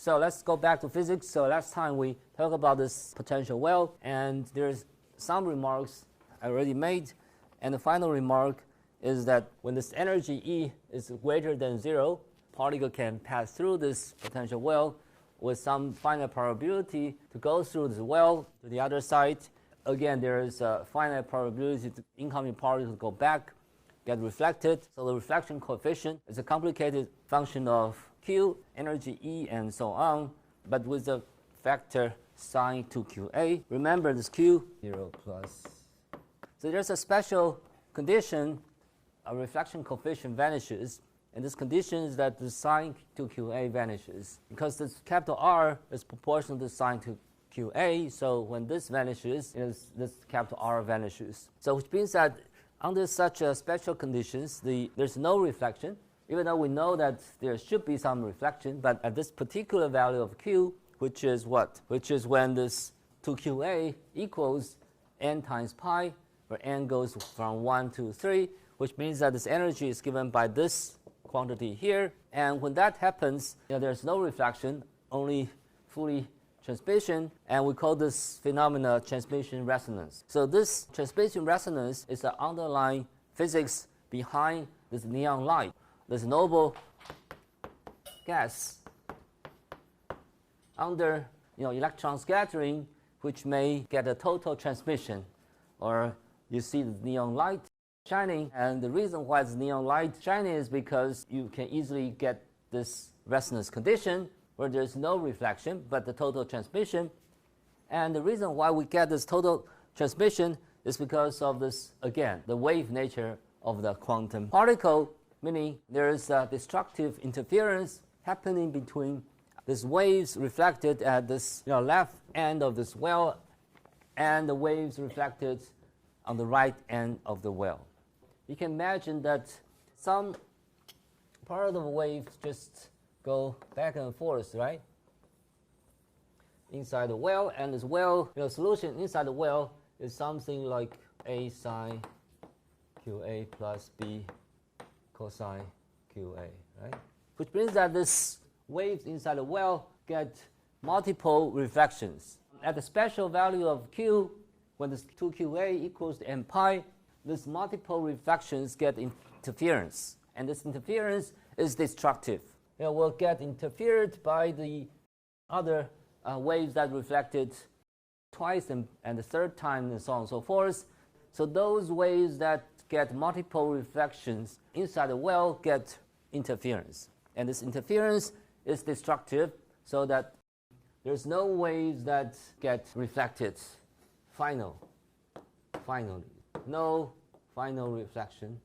So let's go back to physics. So last time we talked about this potential well, and there's some remarks I already made. And the final remark is that when this energy E is greater than 0, particle can pass through this potential well with some finite probability to go through this well to the other side. Again, there is a finite probability to incoming particles go back, get reflected. So the reflection coefficient is a complicated function of Q, energy E, and so on, but with the factor sine 2QA. Remember this Q, 0 plus. So there's a special condition, a reflection coefficient vanishes, and this condition is that the sine 2QA vanishes. Because this capital R is proportional to sine 2QA, so when this vanishes, this capital R vanishes. So which means that under such special conditions, there's no reflection, even though we know that there should be some reflection, but at this particular value of Q, which is what? Which is when this 2QA equals n times pi, where n goes from 1 to 3, which means that this energy is given by this quantity here. And when that happens, there's no reflection, only fully transmission, and we call this phenomena transmission resonance. So this transmission resonance is the underlying physics behind this neon light, this noble gas under electron scattering, which may get a total transmission, or you see the neon light shining, and the reason why it's neon light shining is because you can easily get this resonance condition where there's no reflection but the total transmission. And the reason why we get this total transmission is because of this, again, the wave nature of the quantum particle, meaning there is a destructive interference happening between these waves reflected at this left end of this well and the waves reflected on the right end of the well. You can imagine that some part of the wave just go back and forth, right? Inside the well, and this well, solution inside the well is something like A sine QA plus B cosine QA, right? Which means that this waves inside the well get multiple reflections. At the special value of Q, when this 2QA equals to n pi, this multiple reflections get interference, and this interference is destructive. Will get interfered by the other waves that reflected twice and the third time, and so on and so forth. So those waves that get multiple reflections inside the well get interference, and this interference is destructive, so that there's no waves that get reflected finally, no final reflection,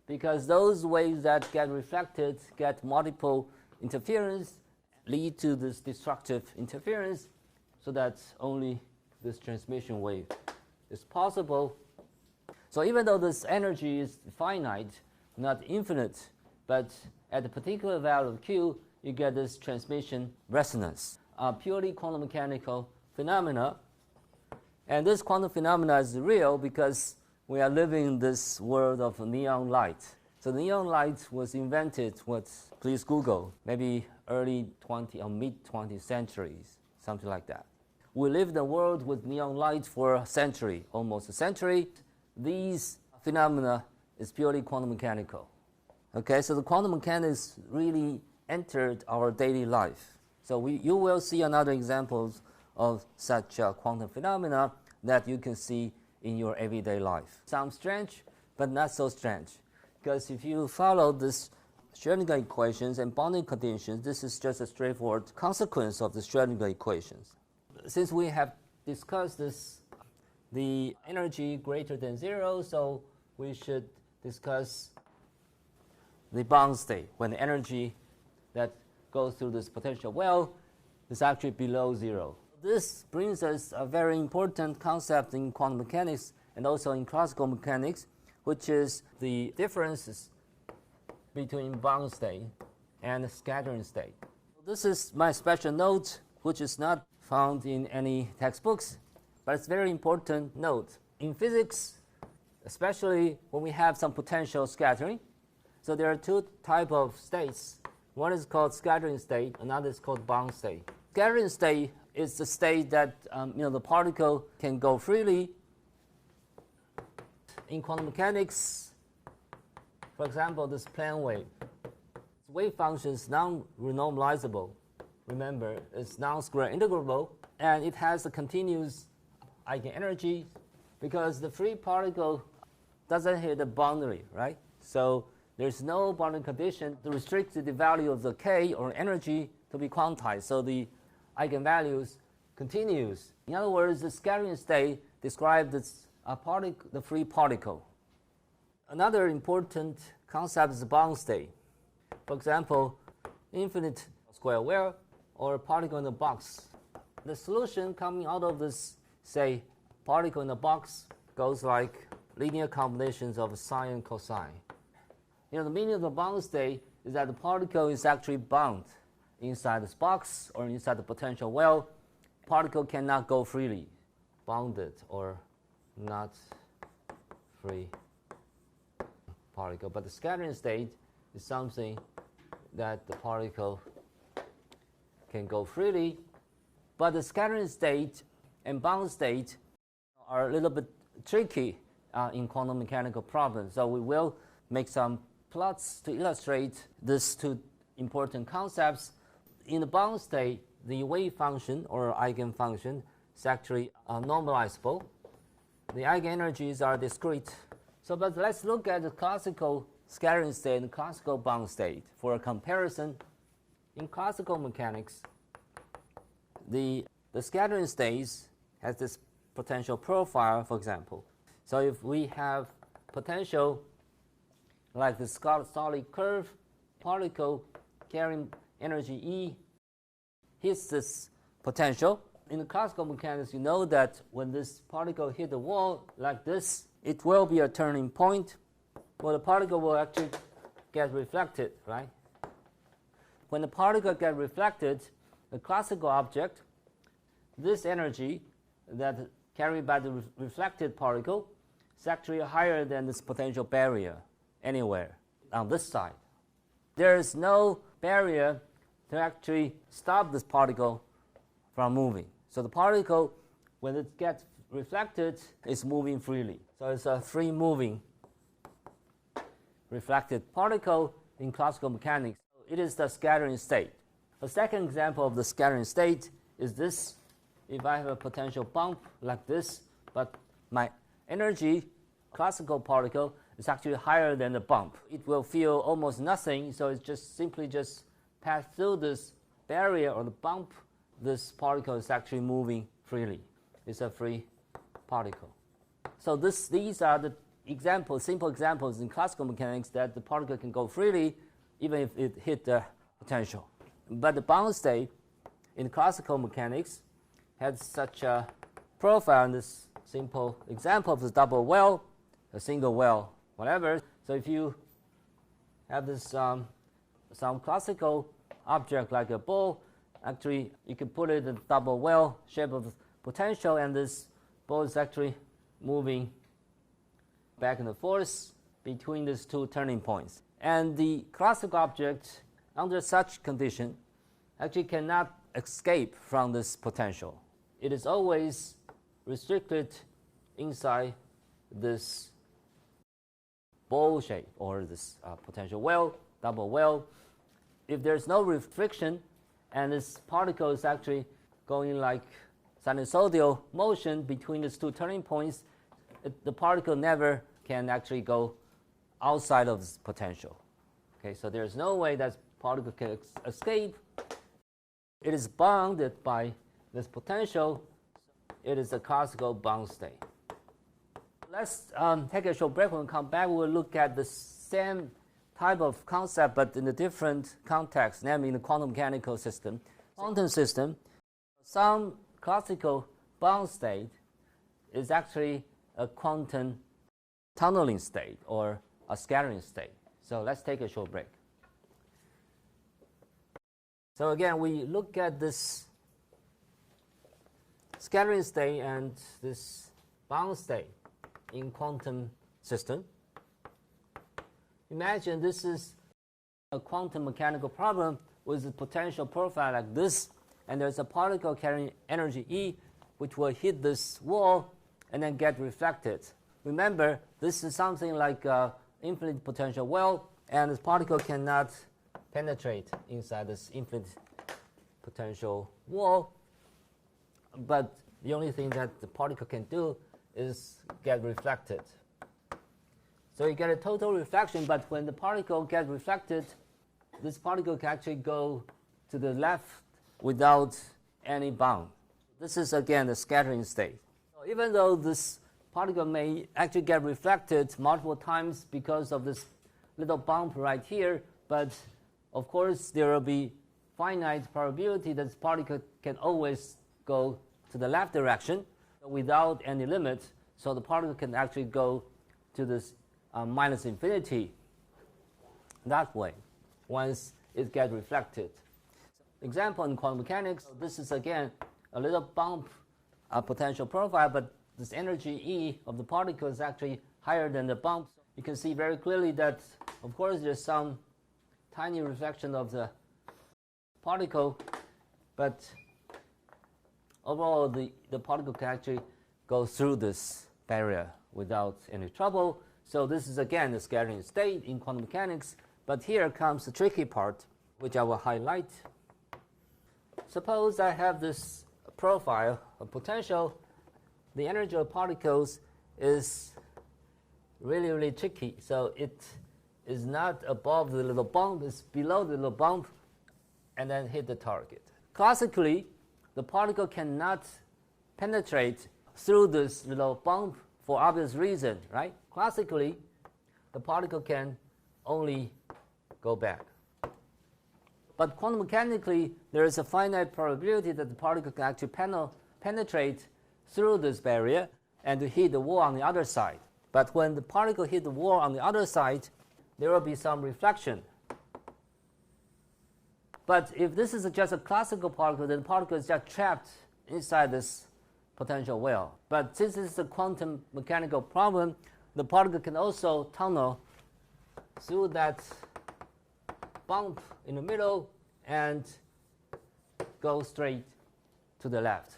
because those waves that get reflected get multiple interference, lead to this destructive interference, so that only this transmission wave is possible. So even though this energy is finite, not infinite, but at a particular value of Q, you get this transmission resonance, a purely quantum mechanical phenomena. And this quantum phenomena is real because we are living in this world of neon light. So neon light was invented, please Google, maybe early 20 or mid 20th centuries, something like that. We live in a world with neon light for a century, almost a century. These phenomena is purely quantum mechanical. Okay, so the quantum mechanics really entered our daily life. So you will see another examples of such quantum phenomena that you can see in your everyday life. Sounds strange, but not so strange. Because if you follow this Schrödinger equations and bounding conditions, this is just a straightforward consequence of the Schrödinger equations. Since we have discussed this, the energy greater than 0, so we should discuss the bound state, when the energy that goes through this potential well is actually below 0. This brings us a very important concept in quantum mechanics and also in classical mechanics, which is the differences between bound state and scattering state. This is my special note, which is not found in any textbooks, but it's a very important note. In physics, especially when we have some potential scattering, so there are two types of states One is called scattering state, another is called bound state. Scattering state is the state that the particle can go freely. In quantum mechanics, for example, this plane wave. Its wave function is non-renormalizable. Remember, it's non-square integrable, and it has a continuous eigenenergy because the free particle doesn't hit the boundary, right? So there's no boundary condition to restrict the value of the k or energy to be quantized. So the eigenvalues continues. In other words, the scattering state describes the free particle. Another important concept is the bound state. For example, infinite square well or particle in a box. The solution coming out of this, say, particle in a box goes like linear combinations of sine and cosine. The meaning of the bound state is that the particle is actually bound inside this box or inside the potential well. Particle cannot go freely, bounded or not free particle. But the scattering state is something that the particle can go freely. But the scattering state and bound state are a little bit tricky in quantum mechanical problems. So we will make some plots to illustrate these two important concepts. In the bound state, the wave function or eigenfunction is actually normalizable. The eigenenergies are discrete. But let's look at the classical scattering state and classical bound state for a comparison. In classical mechanics, the scattering states has this potential profile, for example. So if we have potential like this solid curve, particle carrying energy E hits this potential. In the classical mechanics, you know that when this particle hit the wall like this, it will be a turning point. Well, the particle will actually get reflected, right? When the particle gets reflected, the classical object, this energy that carried by the reflected particle is actually higher than this potential barrier anywhere on this side. There is no barrier to actually stop this particle from moving. So the particle, when it gets reflected, is moving freely. So it's a free moving reflected particle in classical mechanics. It is the scattering state. A second example of the scattering state is this. If I have a potential bump like this, but my energy, classical particle, is actually higher than the bump, it will feel almost nothing, so it's just simply pass through this barrier or the bump. This particle is actually moving freely. It's a free particle. So these are the examples, simple examples in classical mechanics that the particle can go freely even if it hit the potential. But the bound state in classical mechanics had such a profile in this simple example of the double well, a single well, whatever. So if you have this some classical object like a ball, actually you can put it in the double well shape of the potential, and this ball is actually moving back and forth between these two turning points. And the classical object under such condition actually cannot escape from this potential. It is always restricted inside this ball shape or this potential well, double well. If there's no restriction and this particle is actually going like sinusoidal motion between these two turning points, the particle never can actually go outside of this potential. Okay, so there's no way that particle can escape. It is bounded by this potential. It is a classical bound state. Let's take a short break. When we come back, we'll look at the same type of concept but in a different context, namely in the quantum mechanical system. Quantum system, some classical bound state is actually a quantum tunneling state or a scattering state. So let's take a short break. So again, we look at this scattering state and this bound state in quantum system. Imagine this is a quantum mechanical problem with a potential profile like this, and there's a particle carrying energy E which will hit this wall and then get reflected. Remember, this is something like infinite potential well, and this particle cannot penetrate inside this infinite potential wall, but the only thing that the particle can do is get reflected. So you get a total reflection, but when the particle gets reflected, this particle can actually go to the left without any bound. This is again the scattering state. So even though this particle may actually get reflected multiple times because of this little bump right here, but of course there will be finite probability that this particle can always go to the left direction without any limit, so the particle can actually go to this minus infinity that way once it gets reflected. Example in quantum mechanics, this is again a little bump potential profile, but this energy E of the particle is actually higher than the bump. You can see very clearly that, of course, there's some tiny reflection of the particle, but overall the particle can actually go through this barrier without any trouble. So this is again the scattering state in quantum mechanics, but here comes the tricky part, which I will highlight. Suppose I have this profile of potential. The energy of particles is really, really tricky. So it is not above the little bump, it's below the little bump, and then hit the target. Classically, the particle cannot penetrate through this little bump for obvious reason, right? Classically, the particle can only go back. But quantum mechanically, there is a finite probability that the particle can actually penetrate through this barrier and to hit the wall on the other side. But when the particle hits the wall on the other side, there will be some reflection. But if this is just a classical particle, then the particle is just trapped inside this potential well. But since this is a quantum mechanical problem, the particle can also tunnel through that bump in the middle and go straight to the left.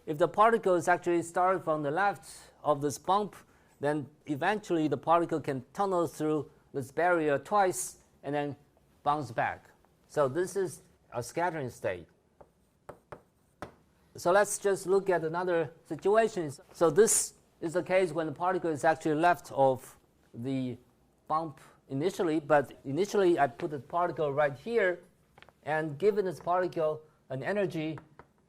If the particles actually start from the left of this bump, then eventually the particle can tunnel through this barrier twice and then bounce back. So this is a scattering state. So let's just look at another situation. So this is the case when the particle is actually left of the bump initially, but initially I put the particle right here, and given this particle an energy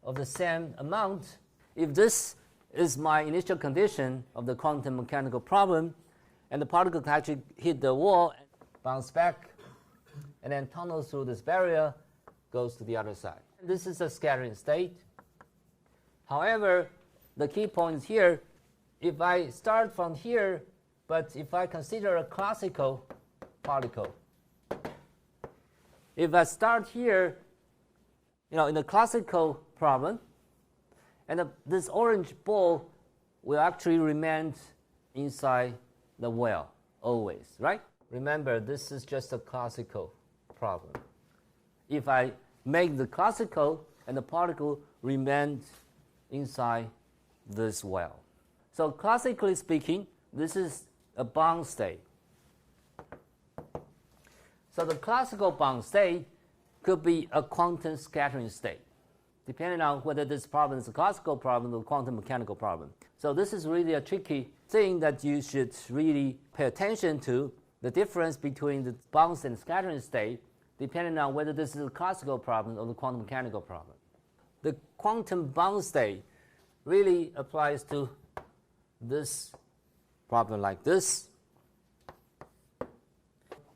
of the same amount, if this is my initial condition of the quantum mechanical problem, and the particle can actually hit the wall, bounce back, and then tunnel through this barrier, goes to the other side. This is a scattering state. However, the key point is here, if I start from here, but if I consider a classical particle, if I start here, in the classical problem, and this orange ball will actually remain inside the well always, right? Remember, this is just a classical problem. If I make the classical and the particle remains inside this well. So classically speaking, this is a bound state. So the classical bound state could be a quantum scattering state, depending on whether this problem is a classical problem or a quantum mechanical problem. So this is really a tricky thing that you should really pay attention to, the difference between the bound and scattering state, depending on whether this is a classical problem or the quantum mechanical problem. The quantum bound state really applies to this problem like this,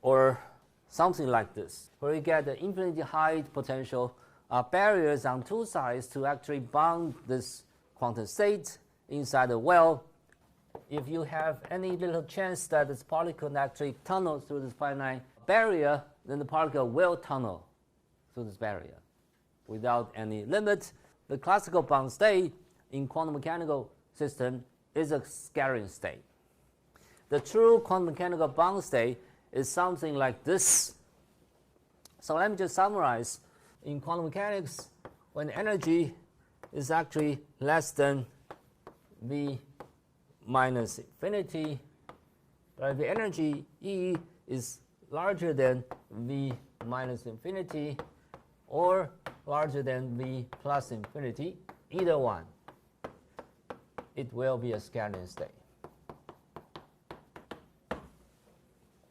or something like this, where you get the infinitely high potential barriers on two sides to actually bound this quantum state inside the well. If you have any little chance that this particle can actually tunnel through this finite barrier, then the particle will tunnel through this barrier without any limit. The classical bound state in quantum mechanical system is a scattering state. The true quantum mechanical bound state is something like this, So let me just summarize. In quantum mechanics, when energy is actually less than V minus infinity, but the energy E is larger than V minus infinity or larger than V plus infinity, either one, it will be a scattering state.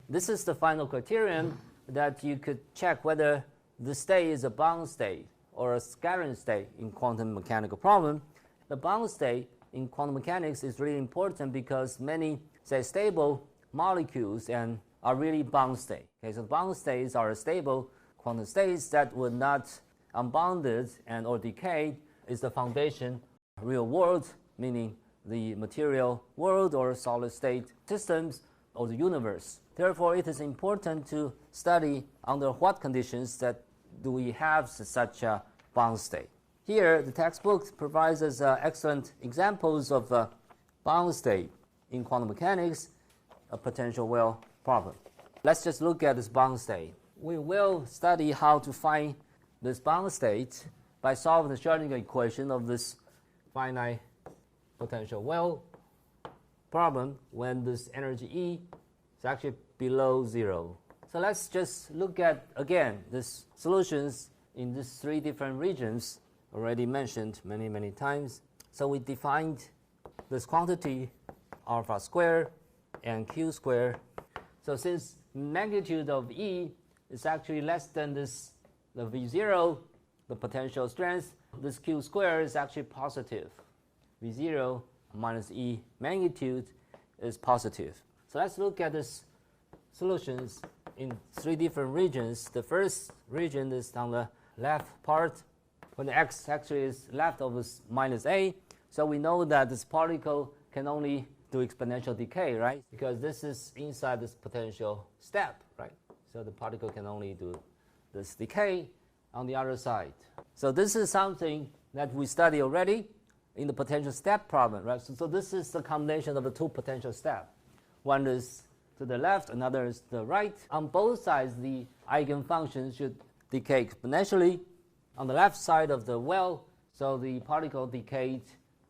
This is the final criterion that you could check whether the state is a bound state or a scattering state in quantum mechanical problem. The bound state in quantum mechanics is really important because many, say, stable molecules and are really bound state. Okay, so bound states are stable quantum states that were not unbounded and or decayed is the foundation of real world, meaning the material world or solid state systems or the universe. Therefore, it is important to study under what conditions that do we have such a bound state. Here, the textbook provides us excellent examples of bound state in quantum mechanics, a potential well problem. Let's just look at this bound state. We will study how to find this bound state by solving the Schrödinger equation of this finite potential well problem when this energy E is actually below 0. So let's just look at, again, these solutions in these three different regions already mentioned many times. So we defined this quantity alpha squared and q squared. So since magnitude of E is actually less than this, the V0, the potential strength, this q squared is actually positive. V0 minus E magnitude is positive. So let's look at this solutions in three different regions. The first region is on the left part when the x actually is left of this minus a. So we know that this particle can only do exponential decay, right? Because this is inside this potential step, right? So the particle can only do this decay on the other side. So this is something that we studied already in the potential step problem, right? So this is the combination of the two potential steps. One is to the left, another is to the right. On both sides, the eigenfunctions should decay exponentially. On the left side of the well, so the particle decayed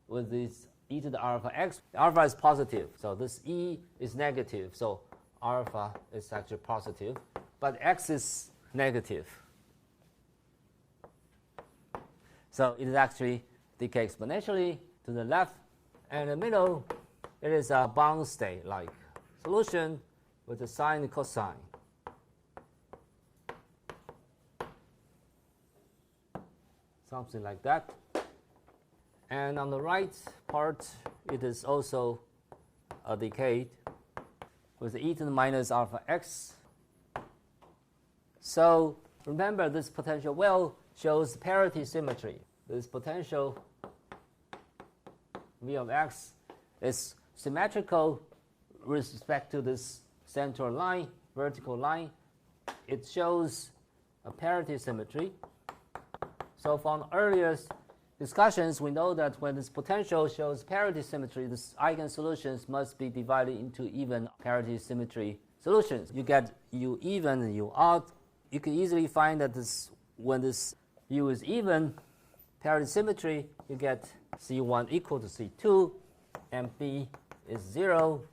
with this e to the alpha x. Alpha is positive, so this e is negative, so alpha is actually positive, but x is negative. So it is actually decay exponentially to the left, and in the middle, it is a bound state like solution with the sine and cosine. Something like that. And on the right part, it is also a decay with e to the minus alpha x. So remember, this potential well shows parity symmetry. This potential V of x is symmetrical with respect to this central line, vertical line. It shows a parity symmetry. So from earlier discussions, we know that when this potential shows parity symmetry, the eigensolutions must be divided into even parity symmetry solutions. You get U even and U odd. You can easily find that when this U is even, parity symmetry, you get C1 equal to C2, and B is 0.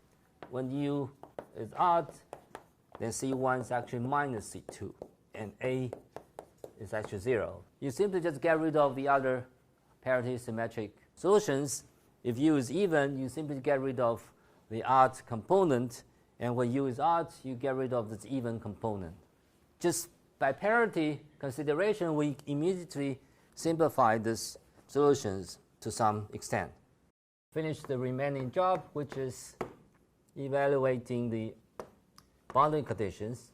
When U is odd, then C1 is actually minus C2, and A is actually 0. You simply just get rid of the other parity symmetric solutions. If U is even, you simply get rid of the odd component, and when U is odd, you get rid of this even component. Just by parity consideration, we immediately simplify these solutions to some extent. Finish the remaining job, which is evaluating the boundary conditions.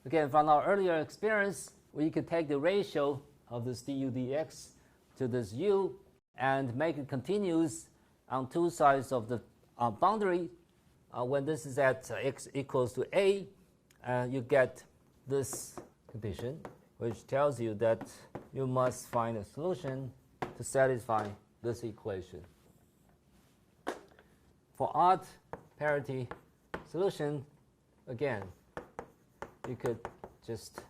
Again, from our earlier experience, we could take the ratio of this du dx to this u and make it continuous on two sides of the boundary. When this is at x equals to a, you get this condition, which tells you that you must find a solution to satisfy this equation. For odd parity solution, again, you could just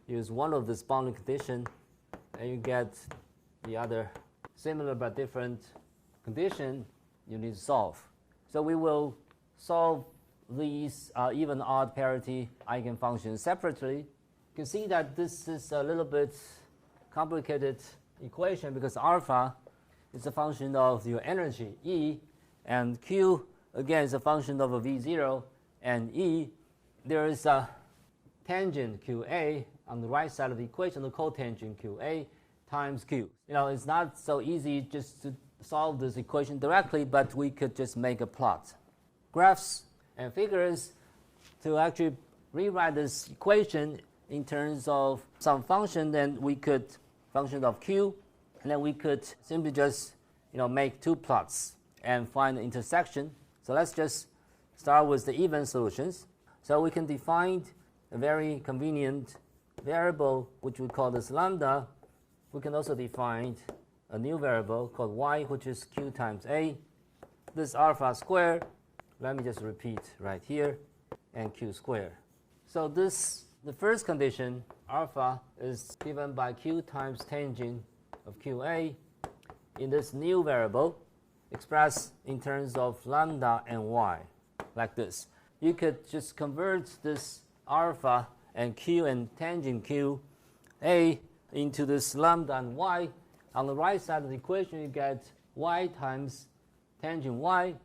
use one of this boundary condition, and you get the other similar but different condition you need to solve. So we will solve these even odd parity eigenfunctions separately. You can see that this is a little bit complicated equation because alpha is a function of your energy, E, and Q, again, is a function of a V0, and E, there is a tangent QA on the right side of the equation, the cotangent QA times Q. It's not so easy just to solve this equation directly, but we could just make a plot. Graphs and figures to actually rewrite this equation in terms of some function, then we could, function of Q, and then we could simply just make two plots and find the intersection. So let's just start with the even solutions. So we can define a very convenient variable, which we call this lambda. We can also define a new variable called y, which is q times a. This alpha squared, let me just repeat right here, and q squared. So the first condition, alpha, is given by q times tangent of qa in this new variable, expressed in terms of lambda and y, like this. You could just convert this alpha and q and tangent q a into this lambda and y. On the right side of the equation, you get y times tangent y.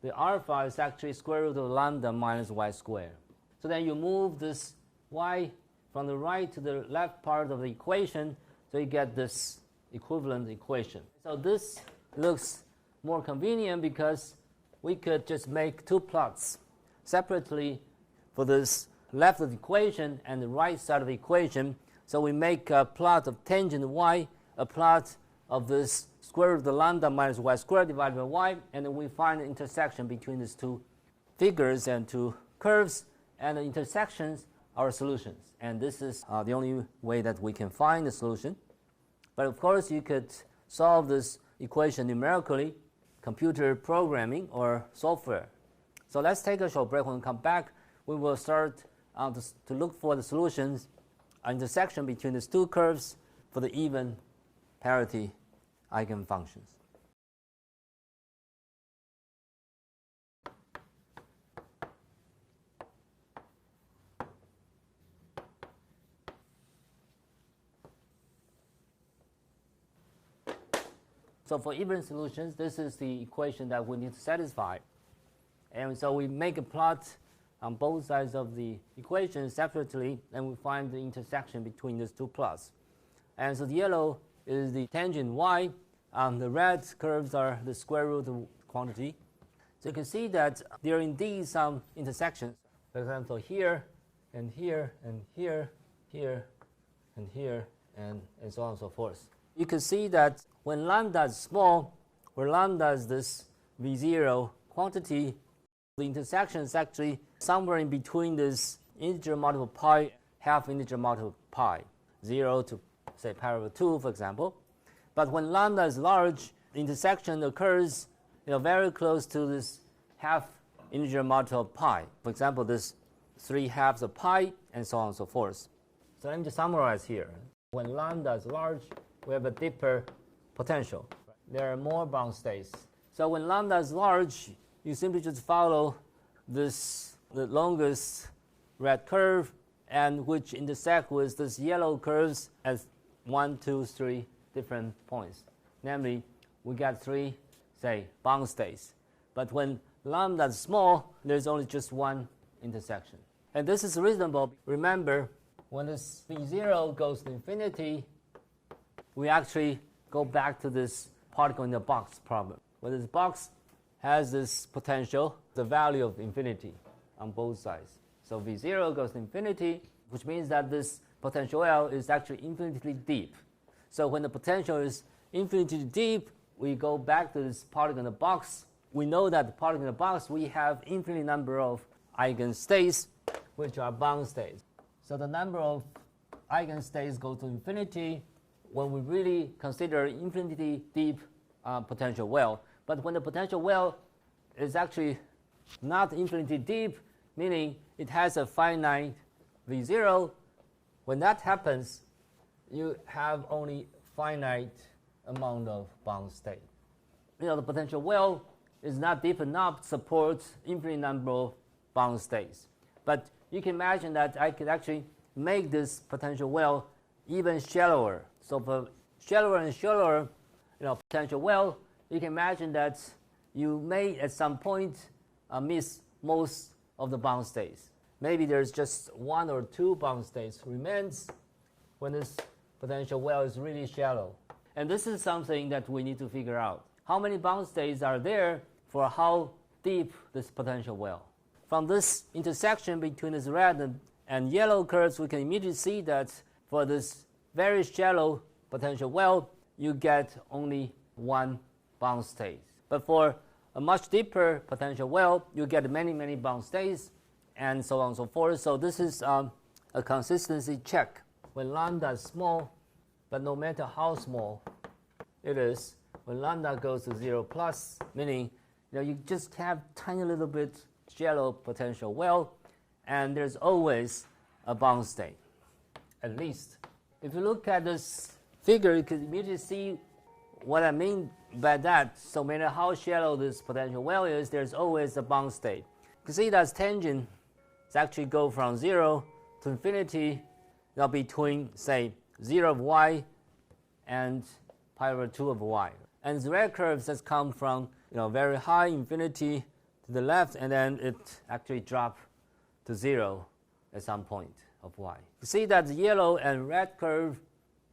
The alpha is actually square root of lambda minus y squared. So then you move this y from the right to the left part of the equation, so you get this equivalent equation. So this looks more convenient because we could just make two plots separately for this left of the equation and the right side of the equation. So we make a plot of tangent y, a plot of this square root of the lambda minus y squared divided by y, and then we find the intersection between these two figures and two curves, and the intersections are solutions. And this is the only way that we can find the solution. But of course, you could solve this equation numerically, computer programming or software. So let's take a short break. When we come back, we will start to look for the solutions, intersection between these two curves for the even parity eigenfunctions. So for even solutions, this is the equation that we need to satisfy. And so we make a plot on both sides of the equation separately, and we find the intersection between these two plots. And so the yellow is the tangent y. The red curves are the square root of quantity. So you can see that there are indeed some intersections. For example, here, and here, and here, here, and here, and so on and so forth. You can see that when lambda is small, where lambda is this V0 quantity, the intersection is actually somewhere in between this integer multiple pi, half integer multiple pi, 0 to, say, pi over 2, for example. But when lambda is large, the intersection occurs very close to this half integer multiple pi. For example, this 3/2 of pi, and so on and so forth. So let me just summarize here. When lambda is large, we have a deeper potential. There are more bound states. So when lambda is large, you simply just follow the longest red curve, and which intersect with this yellow curves at 1, 2, 3 different points. Namely, we get 3, say, bound states. But when lambda is small, there's only just one intersection. And this is reasonable. Remember, when this V0 goes to infinity, we actually go back to this particle in the box problem, where this box has this potential, the value of infinity on both sides. So V0 goes to infinity, which means that this potential L is actually infinitely deep. So when the potential is infinitely deep, we go back to this particle in the box. We know that the particle in the box, we have infinite number of eigenstates, which are bound states. So the number of eigenstates go to infinity when we really consider infinitely deep potential well. But when the potential well is actually not infinitely deep, meaning it has a finite V0, When that happens, you have only finite amount of bound state. The potential well is not deep enough to support infinite number of bound states. But you can imagine that I could actually make this potential well even shallower. So for shallower and shallower potential well, you can imagine that you may at some point miss most of the bound states. Maybe there's just 1 or 2 bound states remains when this potential well is really shallow. And this is something that we need to figure out. How many bound states are there for how deep this potential well? From this intersection between this red and yellow curves, we can immediately see that for this very shallow potential well, you get only 1 bound state. But for a much deeper potential well, you get many, many bound states, and so on and so forth. So this is a consistency check. When lambda is small, but no matter how small it is, when lambda goes to 0 plus, meaning you just have tiny little bit shallow potential well, and there's always a bound state, at least. If you look at this figure, you can immediately see what I mean by that. So no matter how shallow this potential well is, there's always a bound state. You can see that tangent is actually go from 0 to infinity, between, say, 0 of y and pi over 2 of y. And the red curves has come from very high infinity to the left, and then it actually dropped to 0 at some point of y. You see that the yellow and red curve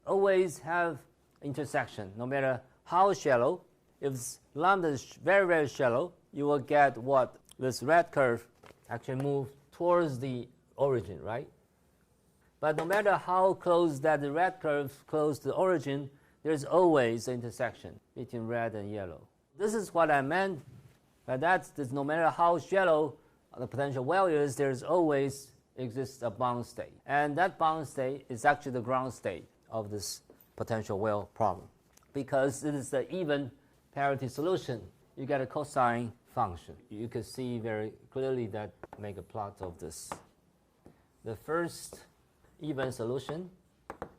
always have intersection, no matter how shallow. If lambda is very, very shallow, you will get what? This red curve actually move towards the origin, right? But no matter how close that the red curve close to the origin, there's always an intersection between red and yellow. This is what I meant by that. No matter how shallow the potential well is, there's always exists a bound state. And that bound state is actually the ground state of this potential well problem. Because it is the even parity solution, you get a cosine function. You can see very clearly that, make a plot of this. The first even solution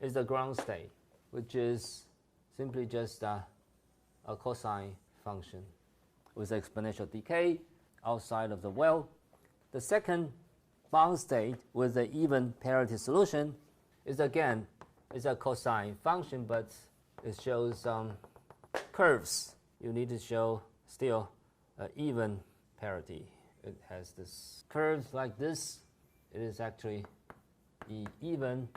is the ground state, which is simply just a cosine function with exponential decay outside of the well. The second bound state with the even parity solution is again a cosine function, but it shows curves. You need to show still even parity. It has this curves like this. It is actually E even,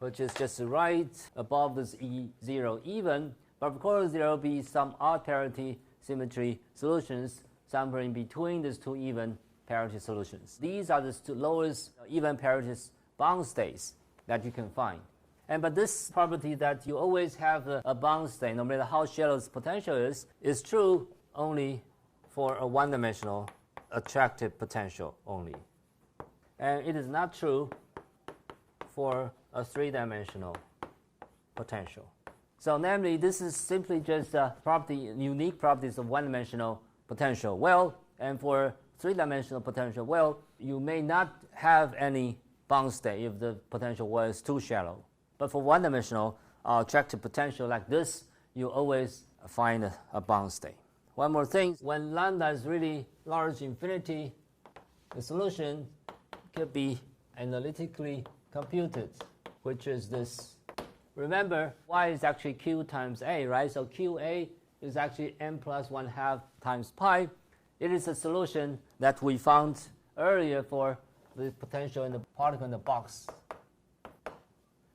which is just right above this E0 even. But of course, there will be some odd parity symmetry solutions somewhere in between these two even parity solutions. These are the two lowest even parity bound states that you can find. But this property that you always have a bound state, no matter how shallow its potential is true only for a one-dimensional attractive potential only. And it is not true for a three-dimensional potential. So namely, this is simply just unique properties of one-dimensional potential well, and for three-dimensional potential well, you may not have any bound state if the potential well is too shallow. But for one-dimensional attractive potential like this, you always find a bound state. One more thing, when lambda is really large infinity, the solution could be analytically computed, which is this. Remember, y is actually q times a, right? So qa is actually n plus 1/2 times pi. It is a solution that we found earlier for the potential in the particle in the box.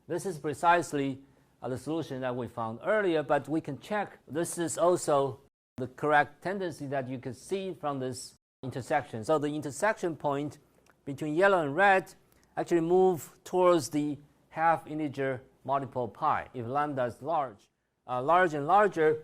This is precisely the solution that we found earlier, but we can check this is also the correct tendency that you can see from this intersection. So the intersection point between yellow and red actually move towards the half integer multiple pi. If lambda is large and larger,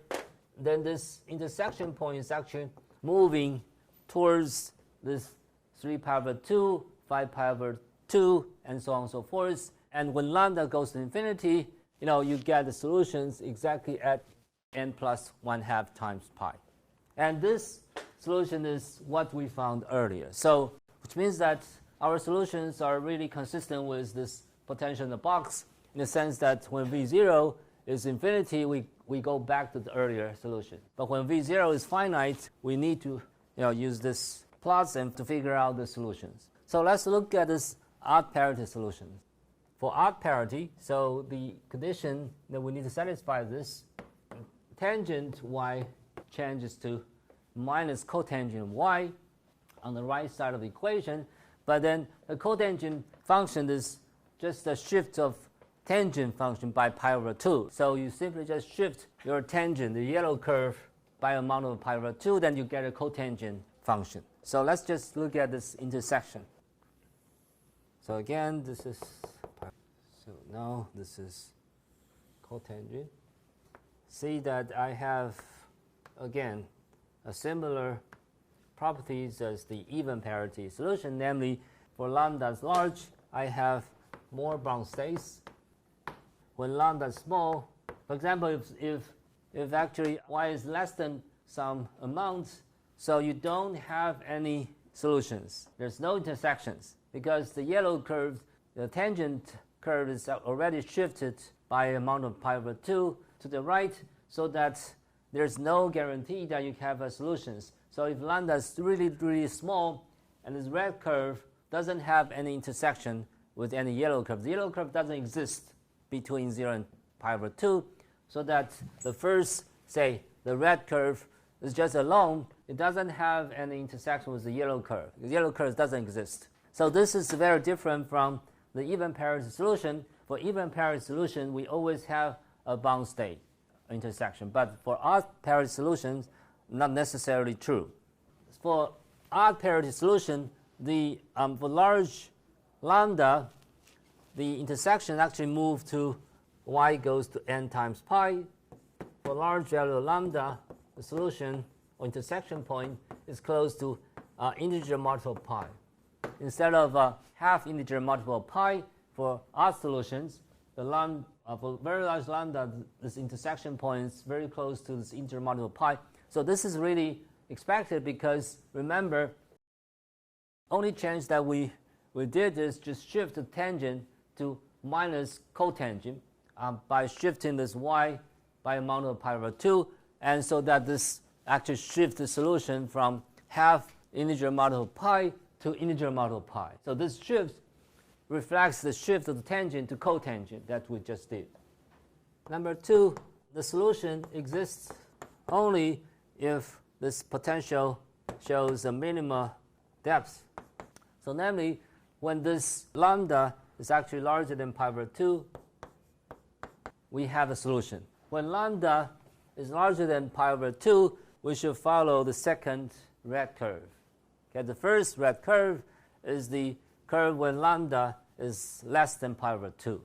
then this intersection point is actually moving towards this 3 pi over 2, 5 pi over 2, and so on and so forth. And when lambda goes to infinity, you get the solutions exactly at n plus 1/2 times pi. And this solution is what we found earlier. So, which means that our solutions are really consistent with this potential in the box, in the sense that when V0 is infinity, we go back to the earlier solution. But when V0 is finite, we need to use this plots and to figure out the solutions. So let's look at this odd parity solution. For odd parity, so the condition that we need to satisfy this, tangent y changes to minus cotangent y on the right side of the equation, but then the cotangent function is just a shift of tangent function by pi over 2. So you simply just shift your tangent, the yellow curve, by amount of pi over 2, then you get a cotangent function. So let's just look at this intersection. So again, this is pi. So now this is cotangent. See that I have, again, a similar properties as the even parity solution, namely for lambda is large, I have more bound states. When lambda is small, for example, if actually y is less than some amount, so you don't have any solutions. There's no intersections because the yellow curve, the tangent curve is already shifted by amount of pi over 2 to the right, so that there's no guarantee that you have solutions. So if lambda is really, really small and this red curve doesn't have any intersection with any yellow curve, the yellow curve doesn't exist between 0 and pi over 2, so that the first, say, the red curve is just alone. It doesn't have any intersection with the yellow curve. The yellow curve doesn't exist. So this is very different from the even parity solution. For even parity solution, we always have a bound state intersection. But for odd parity solutions, not necessarily true. For odd parity solution, the for large lambda, the intersection actually moves to y goes to n times pi. For large value lambda, the solution or intersection point is close to integer multiple pi. Instead of half integer multiple pi for odd solutions, the for very large lambda, this intersection point is very close to this integer multiple pi. So this is really expected because, remember, only change that we did is just shift the tangent to minus cotangent by shifting this y by amount of pi over 2, and so that this actually shifts the solution from half integer multiple pi to integer multiple pi. So this shift reflects the shift of the tangent to cotangent that we just did. Number 2, the solution exists only if this potential shows a minima depth. So namely, when this lambda is actually larger than pi over 2, we have a solution. When lambda is larger than pi over 2, we should follow the second red curve. Okay, the first red curve is the curve when lambda is less than pi over 2.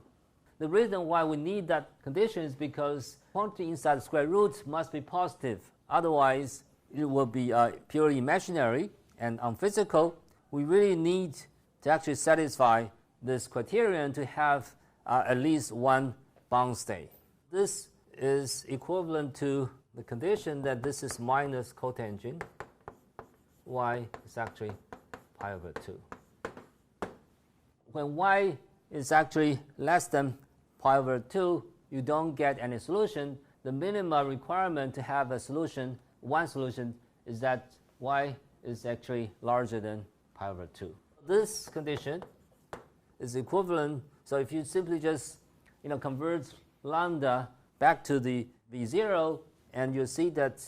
The reason why we need that condition is because quantity inside the square root must be positive. Otherwise, it will be purely imaginary and unphysical. We really need to actually satisfy this criterion to have at least one bound state. This is equivalent to the condition that this is minus cotangent. Y is actually pi over 2. When y is actually less than pi over 2, you don't get any solution. The minimum requirement to have a solution, one solution, is that y is actually larger than pi over 2. This condition is equivalent. So if you simply just convert lambda back to the V0, and you see that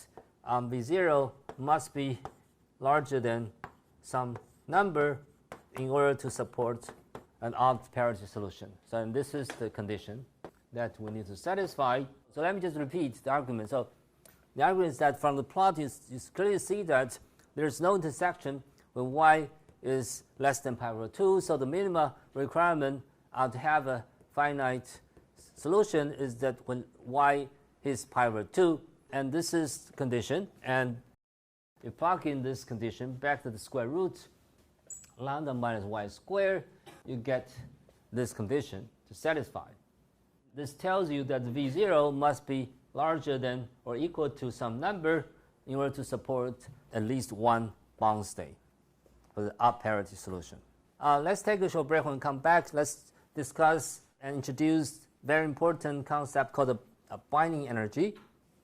V0 must be larger than some number in order to support an odd parity solution. So and this is the condition that we need to satisfy. So let me just repeat the argument. So the argument is that from the plot, you clearly see that there's no intersection when y is less than pi over 2. So the minimum requirement to have a finite solution is that when y is pi over 2, and this is the condition. And you plug in this condition back to the square root, lambda minus y squared, you get this condition to satisfy. This tells you that the V0 must be larger than or equal to some number in order to support at least one bound state for the odd parity solution. Let's take a short break. When we come back, let's discussed and introduced very important concept called a binding energy.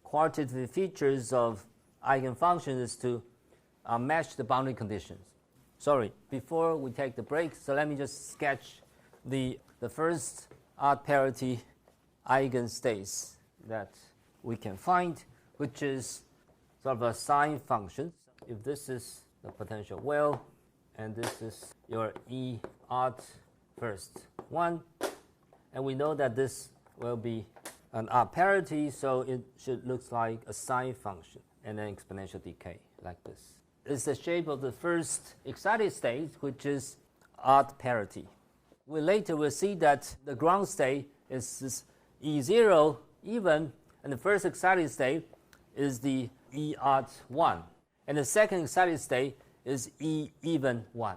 Quantitative features of eigenfunctions is to match the boundary conditions. Sorry, before we take the break, so let me just sketch the first odd parity eigenstates that we can find, which is sort of a sine function. If this is the potential well, and this is your E odd first one, and we know that this will be an odd parity, so it should look like a sine function and then exponential decay like this. It's the shape of the first excited state, which is odd parity. We later will see that the ground state is this E0 even, and the first excited state is the E odd 1, and the second excited state is E even 1,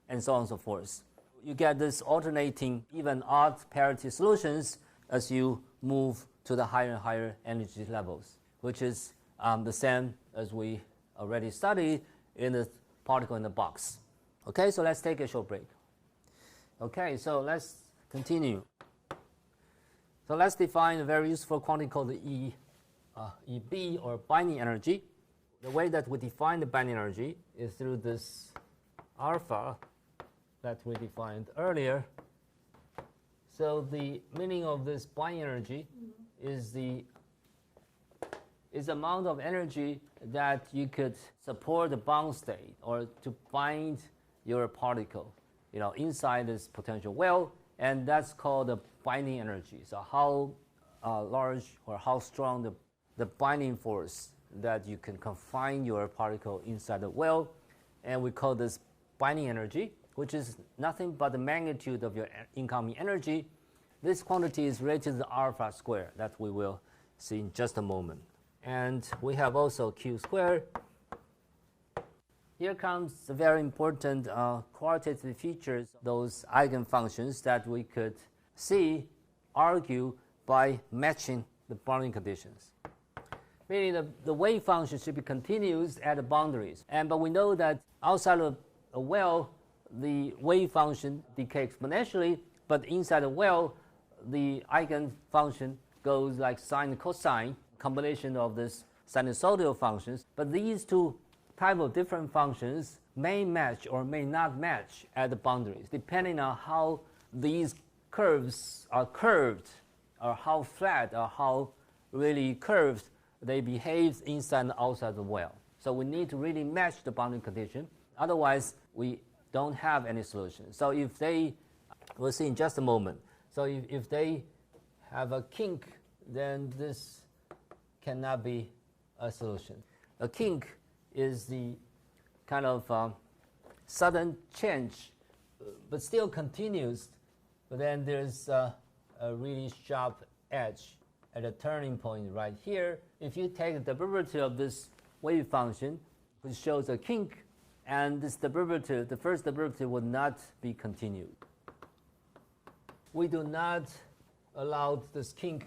and so on and so forth. You get this alternating even odd parity solutions as you move to the higher and higher energy levels, which is the same as we already studied in the particle in the box. Okay, so let's take a short break. Okay, so let's continue. So let's define a very useful quantity called the EB, or binding energy. The way that we define the binding energy is through this alpha that we defined earlier. So the meaning of this binding energy is the amount of energy that you could support the bound state or to bind your particle, inside this potential well, and that's called the binding energy. So how large or how strong the binding force that you can confine your particle inside the well, and we call this binding energy, which is nothing but the magnitude of your incoming energy. This quantity is related to the alpha square that we will see in just a moment. And we have also Q squared. Here comes the very important qualitative features, those eigenfunctions that we could argue by matching the boundary conditions. Meaning the wave function should be continuous at the boundaries. But we know that outside of a well, the wave function decays exponentially, but inside the well, the eigenfunction goes like sine and cosine, combination of this sinusoidal functions. But these two type of different functions may match or may not match at the boundaries, depending on how these curves are curved, or how flat or how really curved they behave inside and outside the well. So we need to really match the boundary condition. Otherwise, we don't have any solution. So if they, we'll see in just a moment. So if they have a kink, then this cannot be a solution. A kink is the kind of sudden change, but still continues, but then there's a really sharp edge at a turning point right here. If you take the derivative of this wave function, which shows a kink, and this derivative, the first derivative, would not be continued. We do not allow this kink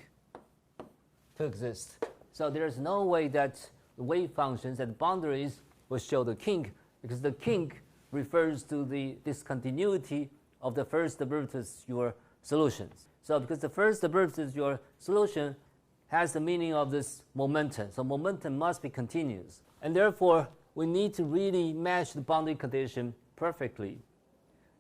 to exist. So there's no way that the wave functions at boundaries will show the kink, because the kink refers to the discontinuity of the first derivatives, your solutions. So because the first derivative, your solution, has the meaning of this momentum. So momentum must be continuous. And therefore, we need to really match the boundary condition perfectly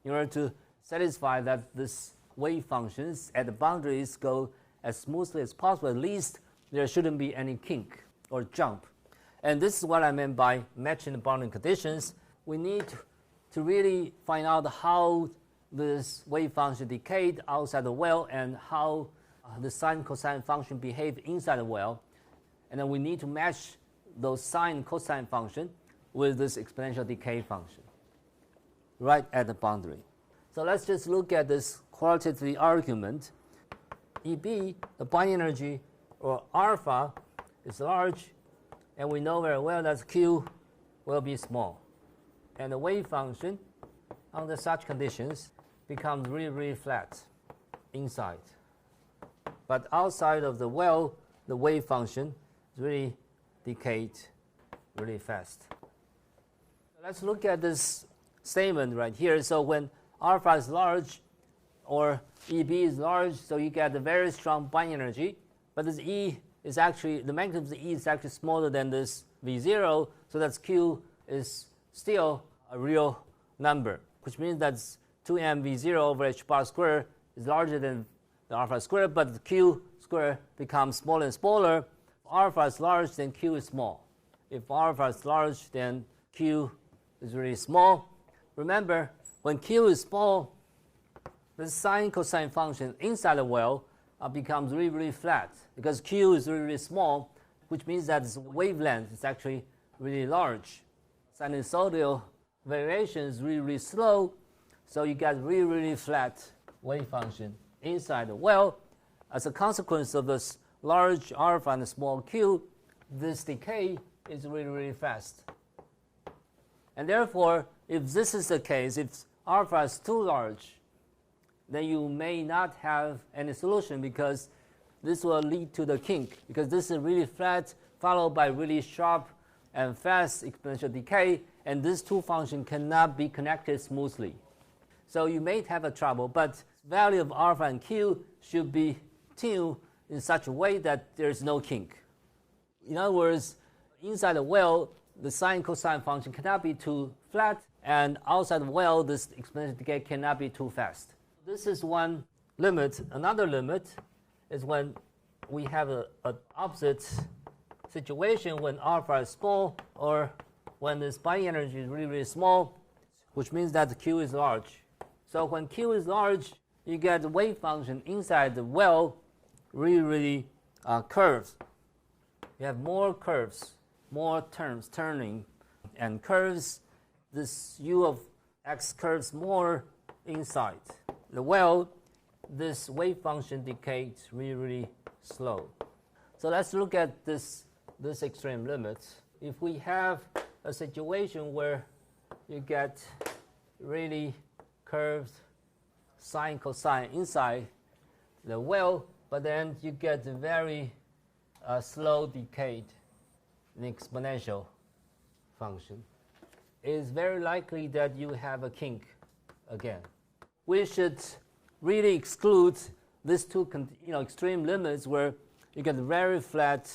in order to satisfy that this wave functions at the boundaries go as smoothly as possible. At least there shouldn't be any kink or jump. And this is what I meant by matching the boundary conditions. We need to really find out how this wave function decayed outside the well and how the sine cosine function behave inside the well. And then we need to match those sine and cosine function with this exponential decay function right at the boundary. So let's just look at this qualitative argument. EB, the binding energy, or alpha, is large, and we know very well that Q will be small. And the wave function, under such conditions, becomes really, really flat inside. But outside of the well, the wave function is really decayed really fast. Let's look at this statement right here. So when alpha is large, or EB is large, so you get a very strong binding energy. But this E is actually, the magnitude of the E is actually smaller than this V0, so that Q is still a real number, which means that 2m V0 over h bar squared is larger than the alpha squared, but the Q squared becomes smaller and smaller. If alpha is large, then Q is small. If alpha is large, then Q is really small. Remember, when Q is small, the sine cosine function inside the well becomes really, really flat because Q is really, really small, which means that its wavelength is actually really large. Sinusoidal variation is really, really slow, so you get really, really flat wave function inside the well. As a consequence of this large alpha and small q, this decay is really, really fast. And therefore, if this is the case, if alpha is too large, then you may not have any solution because this will lead to the kink, because this is really flat followed by really sharp and fast exponential decay, and these two functions cannot be connected smoothly. So you may have a trouble, but value of alpha and q should be tuned in such a way that there is no kink. In other words, inside the well, the sine cosine function cannot be too flat, and outside the well, this exponential decay cannot be too fast. This is one limit. Another limit is when we have an opposite situation when alpha is small, or when this binding energy is really, really small, which means that Q is large. So when Q is large, you get the wave function inside the well really, really curves. You have more curves, more terms turning and curves. This U of x curves more inside the well. This wave function decays really, really slow. So let's look at this extreme limit. If we have a situation where you get really curved sine cosine inside the well, but then you get a very slow decay in exponential function, it is very likely that you have a kink again. We should really exclude these two extreme limits where you get very flat,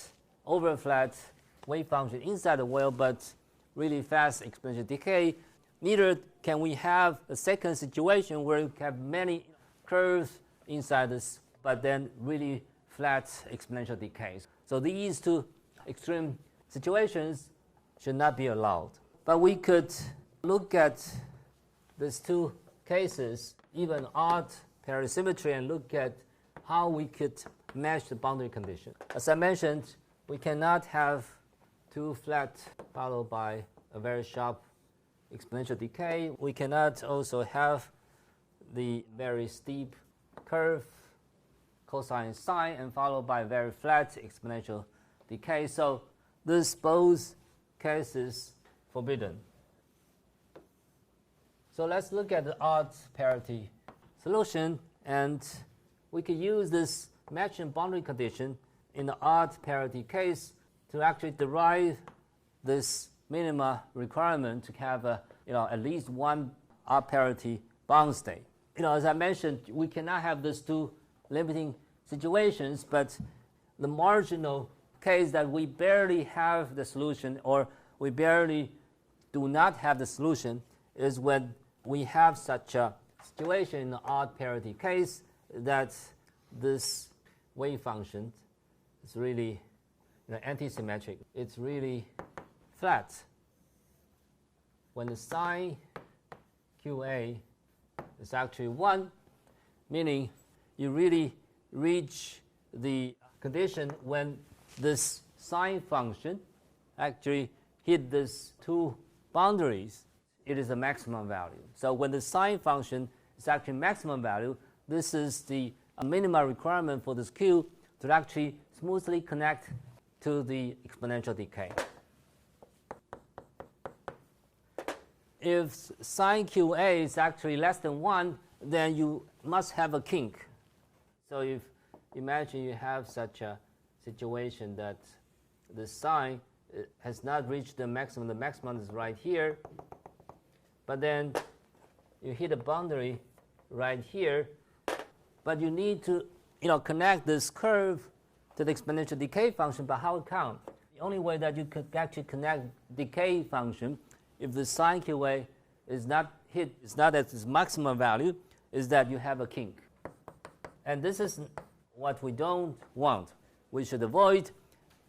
over flat wave function inside the well, but really fast exponential decay. Neither can we have a second situation where you have many curves inside this, but then really flat exponential decays. So these two extreme situations should not be allowed. But we could look at these two cases, even odd parity symmetry, and look at how we could match the boundary condition. As I mentioned, we cannot have too flat followed by a very sharp exponential decay. We cannot also have the very steep curve cosine sine and followed by very flat exponential decay. So this both cases forbidden. So let's look at the odd parity solution, and we could use this matching boundary condition in the odd parity case to actually derive this minima requirement to have at least one odd parity bound state. As I mentioned, we cannot have these two limiting situations, but the marginal case that we barely have the solution or we barely do not have the solution is when we have such a situation in the odd parity case that this wave function is really antisymmetric. It's really flat. When the sine QA is actually 1, meaning you really reach the condition when this sine function actually hit these two boundaries, it is a maximum value. So when the sine function is actually maximum value, this is the minima requirement for this Q to actually smoothly connect to the exponential decay. If sine QA is actually less than 1, then you must have a kink. So if imagine you have such a situation that the sine has not reached the maximum is right here, but then you hit a boundary right here, but you need to connect this curve to the exponential decay function. But how come? The only way that you could actually connect decay function if the sine QA is not at its maximum value is that you have a kink. And this is what we don't want. We should avoid.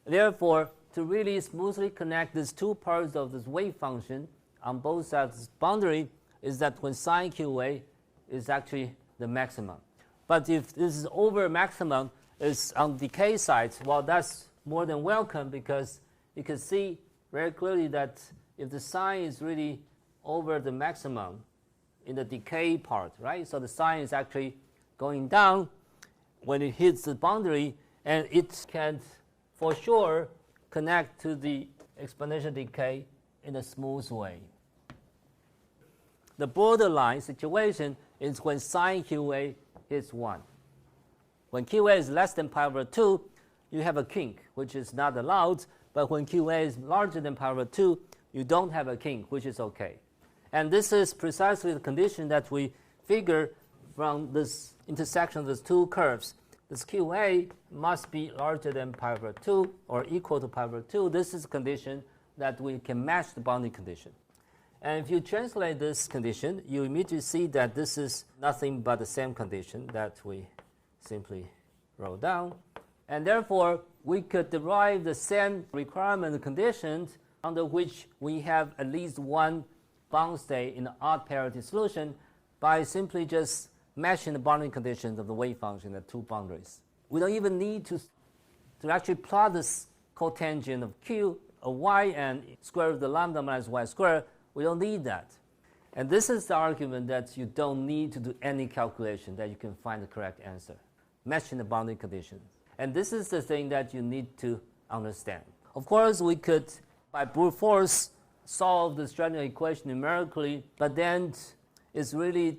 Therefore, to really smoothly connect these two parts of this wave function on both sides of this boundary is that when sine QA is actually the maximum. But if this is over maximum, is on decay side, well, that's more than welcome, because you can see very clearly that if the sine is really over the maximum in the decay part, right? So the sine is actually going down when it hits the boundary, and it can for sure connect to the exponential decay in a smooth way. The borderline situation is when sine QA is 1. When QA is less than pi over 2, you have a kink, which is not allowed. But when QA is larger than pi over 2, you don't have a kink, which is okay. And this is precisely the condition that we figure from this intersection of these two curves. This QA must be larger than pi over 2 or equal to pi over 2. This is a condition that we can match the boundary condition. And if you translate this condition, you immediately see that this is nothing but the same condition that we simply wrote down. And therefore, we could derive the same requirement conditions under which we have at least one bound state in the odd parity solution by simply just matching the boundary conditions of the wave function at two boundaries. We don't even need to actually plot this cotangent of q of y and square root of the lambda minus y squared. We don't need that. And this is the argument that you don't need to do any calculation, that you can find the correct answer, matching the boundary conditions. And this is the thing that you need to understand. Of course, we could, by brute force, solve the Schrödinger equation numerically, but then it's really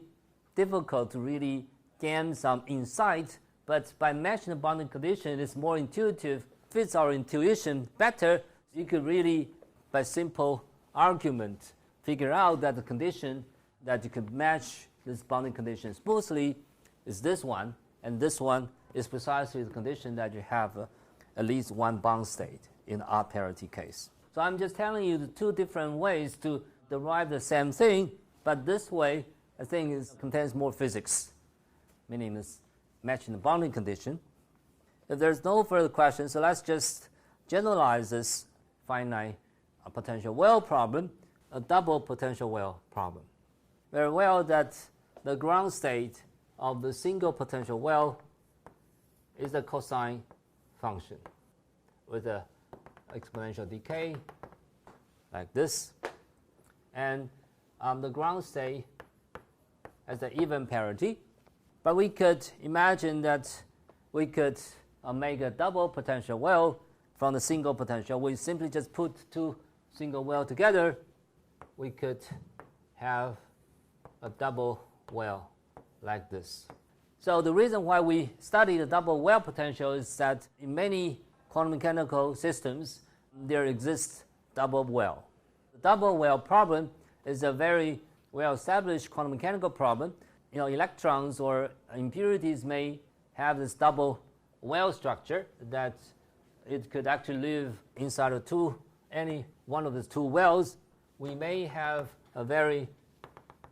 difficult to really gain some insight. But by matching the boundary condition, it's more intuitive, fits our intuition better. You could really, by simple argument, figure out that the condition that you could match this boundary condition smoothly is this one, and this one is precisely the condition that you have at least one bound state in odd parity case. So I'm just telling you the two different ways to derive the same thing, but this way I think contains more physics, meaning it's matching the boundary condition. If there's no further questions, so let's just generalize this finite potential well problem, a double potential well problem. Very well that the ground state of the single potential well is a cosine function with an exponential decay like this, and the ground state has an even parity. But we could imagine that we could make a double potential well from the single potential. We simply just put two single well together. We could have a double well like this. So the reason why we study the double well potential is that in many quantum mechanical systems, there exists double well. The double well problem is a very well-established quantum mechanical problem. Electrons or impurities may have this double well structure that it could actually live inside of any one of these two wells. We may have a very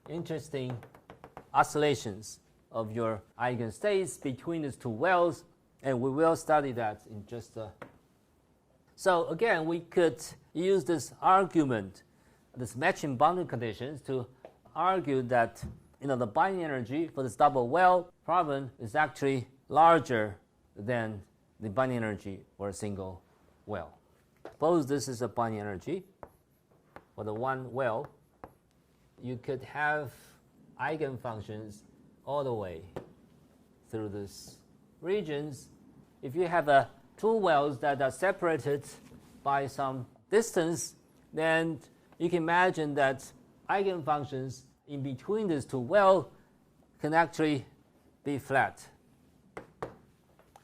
interesting oscillations of your eigenstates between these two wells, and we will study that in just a... So again, we could use this argument, this matching boundary conditions, to argue that the binding energy for this double well problem is actually larger than the binding energy for a single well. Suppose this is a binding energy for the one well. You could have eigenfunctions all the way through these regions. If you have two wells that are separated by some distance, then you can imagine that eigenfunctions in between these two wells can actually be flat,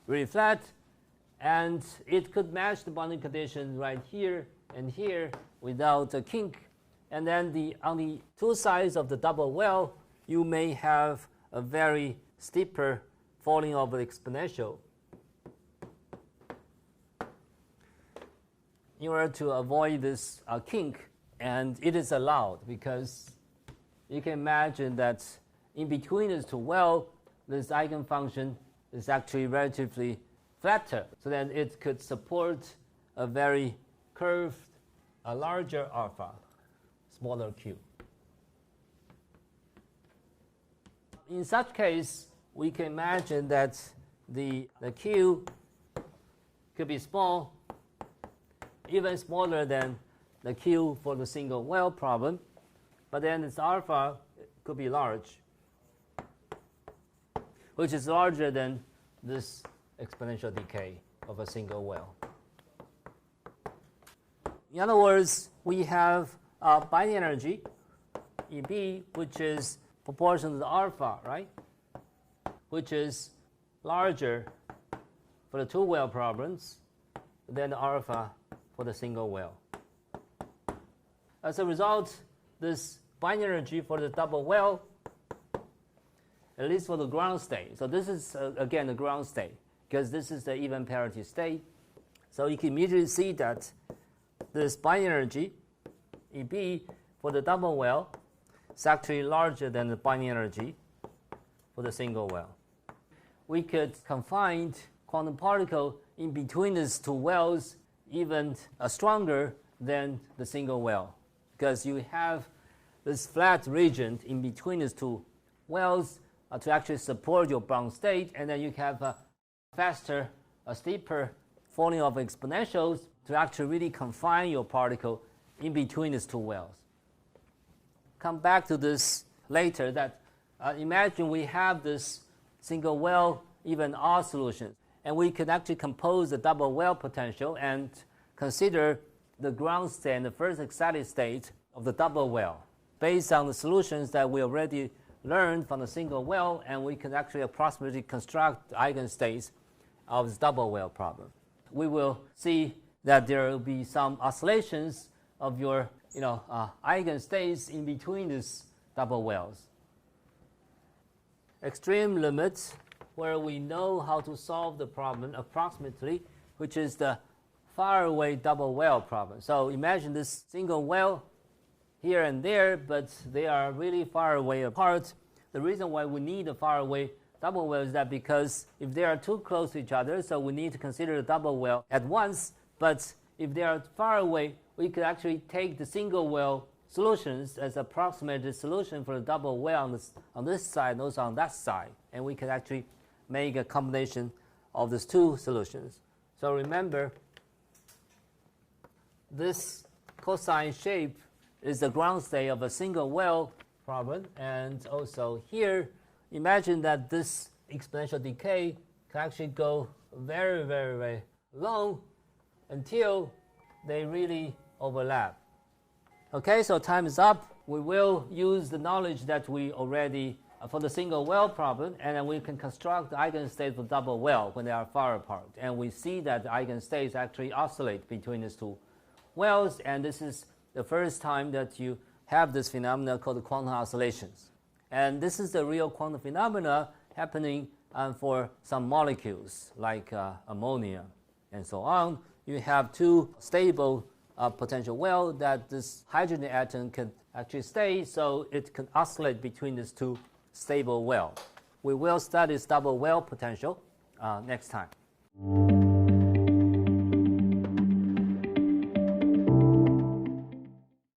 really flat, and it could match the boundary condition right here and here without a kink. And then on the two sides of the double well, you may have a very steeper falling of the exponential in order to avoid this kink, and it is allowed because you can imagine that in between these two well, this eigenfunction is actually relatively flatter, so then it could support a very curved, a larger alpha, smaller q. In such case, we can imagine that the q could be small, even smaller than the q for the single well problem, but then its alpha could be large, which is larger than this exponential decay of a single well. In other words, we have a binding energy, EB, which is proportional to the alpha, right? Which is larger for the two well problems than the alpha for the single well. As a result, this binding energy for the double well, at least for the ground state, so this is again the ground state, because this is the even parity state. So you can immediately see that this binding energy, EB, for the double well is actually larger than the binding energy for the single well. We could confine quantum particle in between these two wells even stronger than the single well, because you have this flat region in between these two wells to actually support your bound state, and then you have a faster, a steeper falling of exponentials to actually really confine your particle in between these two wells. Come back to this later, that imagine we have this single well even odd solution, and we can actually compose the double well potential and consider the ground state and the first excited state of the double well based on the solutions that we already learned from the single well, and we can actually approximately construct the eigenstates of this double well problem. We will see that there will be some oscillations of your eigenstates in between these double wells. Extreme limits, where we know how to solve the problem approximately, which is the far away double well problem. So imagine this single well here and there, but they are really far away apart. The reason why we need a far away double well is that because if they are too close to each other, so we need to consider the double well at once, but if they are far away, we could actually take the single well solutions as approximated solution for the double well on this side and also on that side, and we can actually make a combination of these two solutions. So remember, this cosine shape is the ground state of a single well problem, and also here, imagine that this exponential decay can actually go very, very, very long until they really overlap. Okay, so time is up. We will use the knowledge that we already for the single well problem, and then we can construct the eigenstates for double well when they are far apart. And we see that the eigenstates actually oscillate between these two wells, and this is the first time that you have this phenomena called the quantum oscillations. And this is the real quantum phenomena happening for some molecules like ammonia and so on. You have two stable potential well that this hydrogen atom can actually stay, so it can oscillate between these two stable well. We will study this double well potential next time.